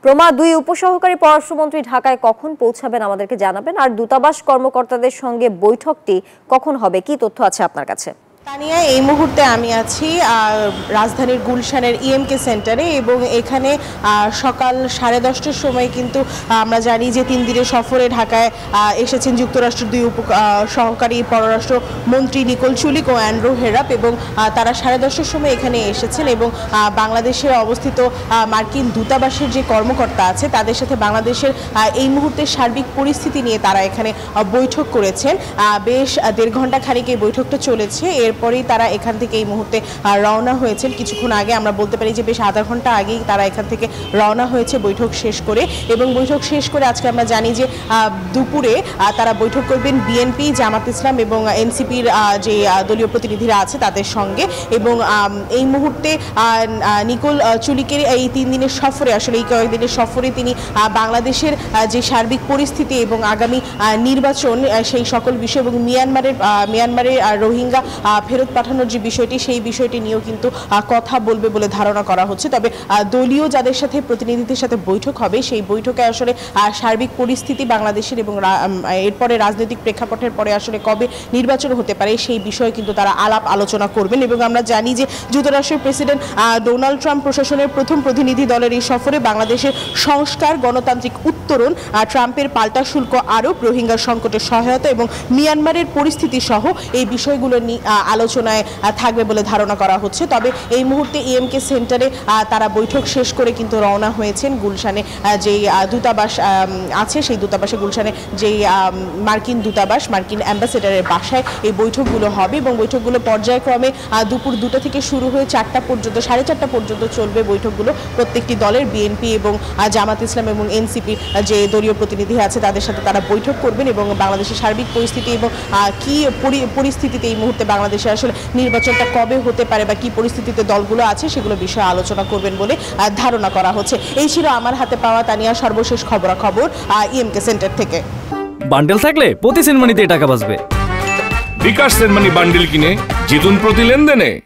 প্রমা, 2 উপসহকারী পররাষ্ট্রমন্ত্রী ঢাকায় কখন পৌঁছাবেন আমাদেরকে জানাবেন, আর দূতাবাস কর্মকর্তাদের সঙ্গে বৈঠকটি কখন হবে, কি তথ্য আছে আপনার কাছে? তানিয়া, এই মুহূর্তে আমি আছি রাজধানীর গুলশানের ইএমকে সেন্টারে এবং এখানে সকাল 10:30টার সময় কিন্তু আমরা জানি যে 3 দিনের সফরে ঢাকায় এসেছেন যুক্তরাষ্ট্রের 2 সহকারী পররাষ্ট্র মন্ত্রী নিকোল চুলিক ও অ্যান্ড্রু হেরাপ, এবং তারা 10:30টার সময় এখানে এসেছেন এবং বাংলাদেশে অবস্থিত মার্কিন দূতাবাসের যে কর্মকর্তা আছে তাদের সাথে বাংলাদেশের এই মুহূর্তে সার্বিক পরিস্থিতি নিয়ে তারা এখানে বৈঠক করেছেন। বেশ 1.5 ঘন্টা খানিক এই বৈঠকটা চলেছে। এরপরেই তারা এখান থেকে এই মুহূর্তে রওনা হয়েছেন। কিছুক্ষণ আগে আমরা বলতে পারি যে বেশ আধা ঘন্টা আগেই তারা এখান থেকে রওনা হয়েছে বৈঠক শেষ করে, এবং বৈঠক শেষ করে আজকে আমরা জানি যে দুপুরে তারা বৈঠক করবেন বিএনপি, জামাত ইসলাম এবং এনসিপির যে দলীয় প্রতিনিধিরা আছে তাদের সঙ্গে। এবং এই মুহূর্তে নিকোল চুলিকের এই 3 দিনের সফরে, আসলে এই কয়েকদিনের সফরে তিনি বাংলাদেশের যে সার্বিক পরিস্থিতি এবং আগামী নির্বাচন সেই সকল বিষয় এবং মিয়ানমারের রোহিঙ্গা ফেরত পাঠানোর যে বিষয়টি, সেই বিষয়টি নিয়েও কিন্তু কথা বলবে বলে ধারণা করা হচ্ছে। তবে দলীয় যাদের সাথে প্রতিনিধিদের সাথে বৈঠক হবে, সেই বৈঠকে আসলে সার্বিক পরিস্থিতি বাংলাদেশের এবং এরপরে রাজনৈতিক প্রেক্ষাপটের পরে আসলে কবে নির্বাচন হতে পারে সেই বিষয়ে কিন্তু তারা আলাপ আলোচনা করবেন। এবং আমরা জানি যে যুক্তরাষ্ট্রের প্রেসিডেন্ট ডোনাল্ড ট্রাম্প প্রশাসনের প্রথম প্রতিনিধি দলের এই সফরে বাংলাদেশের সংস্কার, গণতান্ত্রিক উত্তরণ, ট্রাম্পের পাল্টা শুল্ক আরোপ, রোহিঙ্গা সংকটের সহায়তা এবং মিয়ানমারের পরিস্থিতি সহ এই বিষয়গুলো নিয়ে আলোচনায় থাকবে বলে ধারণা করা হচ্ছে। তবে এই মুহূর্তে ইএমকে সেন্টারে তারা বৈঠক শেষ করে কিন্তু রওনা হয়েছেন গুলশানে যেই দূতাবাস আছে, সেই দূতাবাসে গুলশানে যেই মার্কিন দূতাবাস, মার্কিন অ্যাম্বাসেডারের বাসায় এই বৈঠকগুলো হবে। এবং বৈঠকগুলো পর্যায়ক্রমে দুপুর 2টা থেকে শুরু হয়ে 4টা পর্যন্ত, 4:30টা পর্যন্ত চলবে বৈঠকগুলো। প্রত্যেকটি দলের বিএনপি এবং জামাত ইসলাম এবং এনসিপির যে দলীয় প্রতিনিধি আছে তাদের সাথে তারা বৈঠক করবেন এবং বাংলাদেশের সার্বিক পরিস্থিতি এবং কি পরিস্থিতিতে এই মুহূর্তে বাংলাদেশে আসলে নির্বাচনটা কবে হতে পারে বা কি পরিস্থিতিতে দলগুলো আছে সেগুলো বিষয়ে আলোচনা করবেন বলে ধারণা করা হচ্ছে। এই ছিল আমার হাতে পাওয়া তানিয়া সর্বশেষ খবরাখবর ইএমকে সেন্টার থেকে। বান্ডেল থাকলে প্রতি সেনমানিতে টাকা বাঁচবে। বিকাশ সেনমানি বান্ডেল কিনে জিতুন প্রতি লেনদেনে।